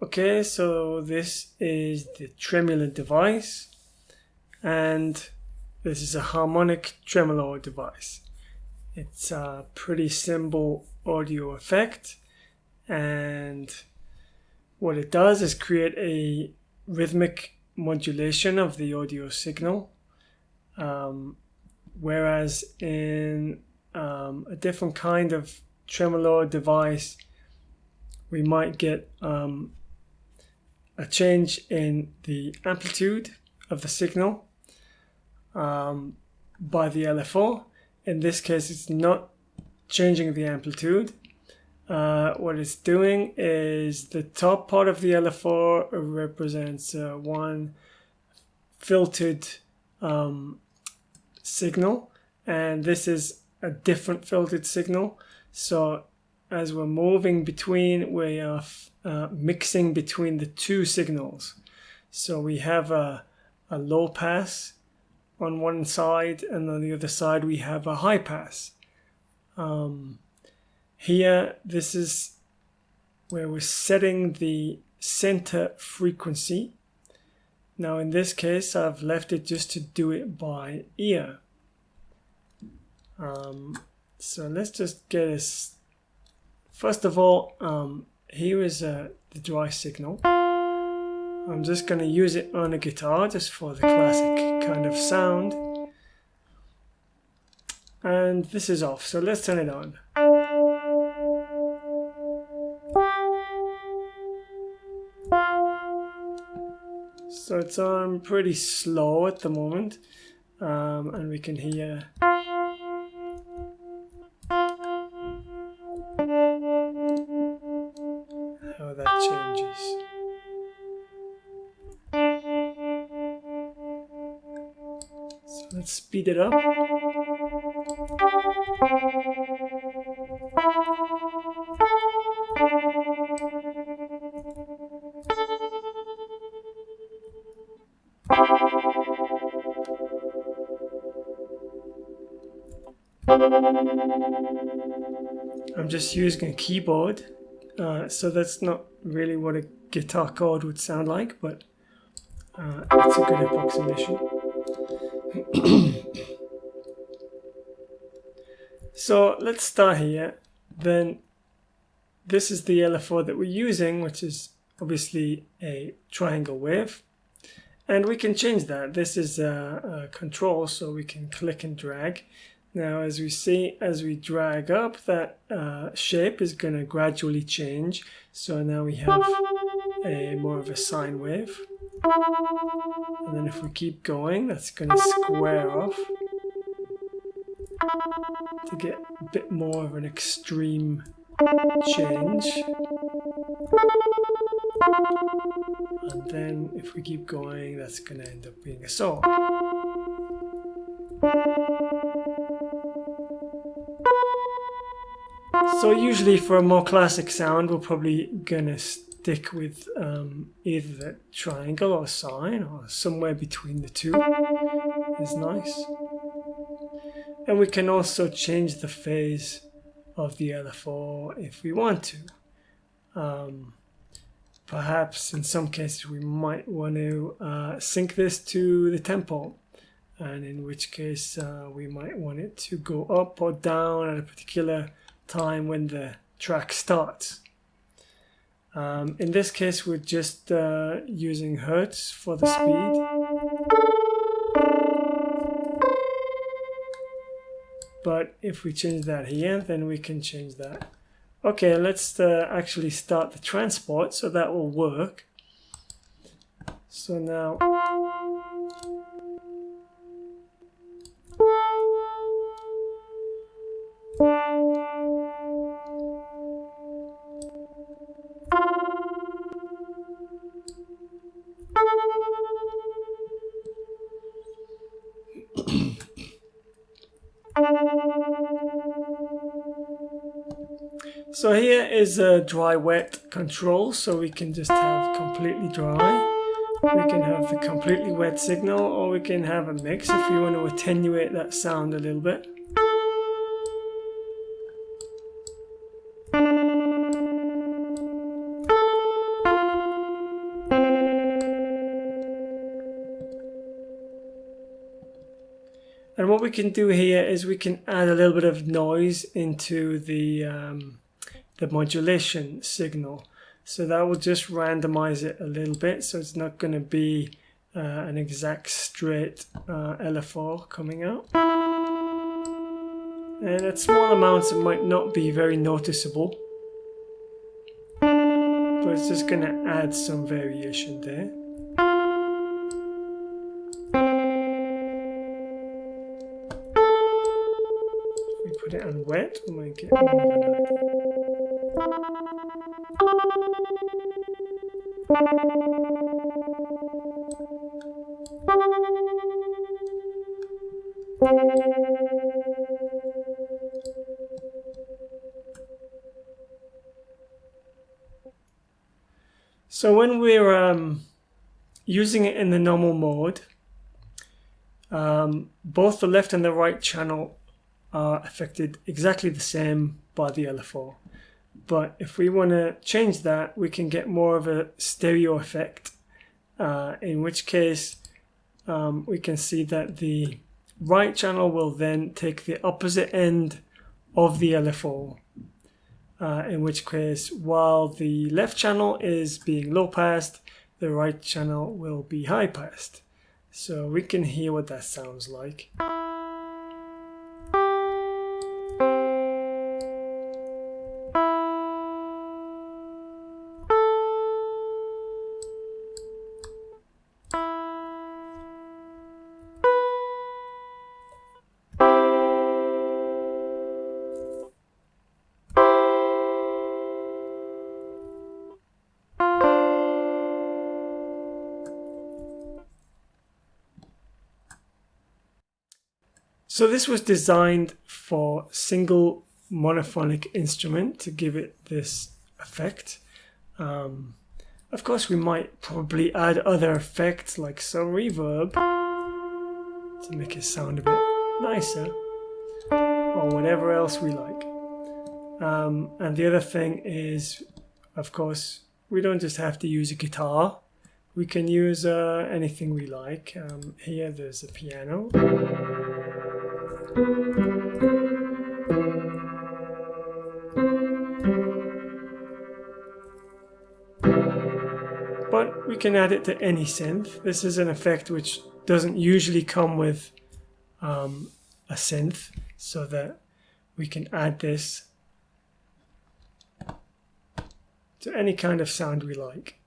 Okay, so this is the Tremulant device, and this is a harmonic tremolo device. It's a pretty simple audio effect, and what it does is create a rhythmic modulation of the audio signal, whereas in a different kind of tremolo device we might get a change in the amplitude of the signal by the LFO. In this case, it's not changing the amplitude. What it's doing is the top part of the LFO represents one filtered signal, and this is a different filtered signal. So as we're moving between, we are mixing between the two signals. So we have a low pass on one side, and on the other side we have a high pass. Here, this is where we're setting the center frequency. Now in this case, I've left it just to do it by ear. So let's just get this. First of all, here is the dry signal. I'm just going to use it on a guitar just for the classic kind of sound. And this is off, so let's turn it on. So it's on pretty slow at the moment, and we can hear how that changes. So let's speed it up. I'm just using a keyboard, so that's not really what a guitar chord would sound like, but it's a good approximation. So let's start here. Then this is the LFO that we're using, which is obviously a triangle wave, and we can change that. This is a control, so we can click and drag. Now, as we see, as we drag up, that shape is going to gradually change. So now we have more of a sine wave. And then if we keep going, that's going to square off to get a bit more of an extreme change. And then if we keep going, that's going to end up being a saw. So usually for a more classic sound, we're probably gonna stick with either the triangle or sine, or somewhere between the two is nice. And we can also change the phase of the LFO if we want to. Perhaps in some cases we might want to sync this to the tempo, and in which case we might want it to go up or down at a particular time when the track starts. In this case, we're just using hertz for the speed. But if we change that here, then we can change that. Okay, let's actually start the transport, so that will work. So now so here is a dry wet control, so we can just have completely dry. We can have the completely wet signal, or we can have a mix if we want to attenuate that sound a little bit. And what we can do here is we can add a little bit of noise into the modulation signal. So that will just randomize it a little bit, so it's not going to be an exact straight LFO coming out. And at small amounts it might not be very noticeable, but it's just going to add some variation there. If we put it on wet, we might get more of an idea. So when we're using it in the normal mode, both the left and the right channel are affected exactly the same by the LFO. But if we want to change that, we can get more of a stereo effect, in which case we can see that the right channel will then take the opposite end of the LFO. In which case, while the left channel is being low passed, the right channel will be high passed. So we can hear what that sounds like. So this was designed for single monophonic instrument to give it this effect. Of course, we might probably add other effects like some reverb to make it sound a bit nicer, or whatever else we like. And the other thing is, of course, we don't just have to use a guitar. We can use anything we like. Here there's a piano. But we can add it to any synth. This is an effect which doesn't usually come with a synth, so that we can add this to any kind of sound we like.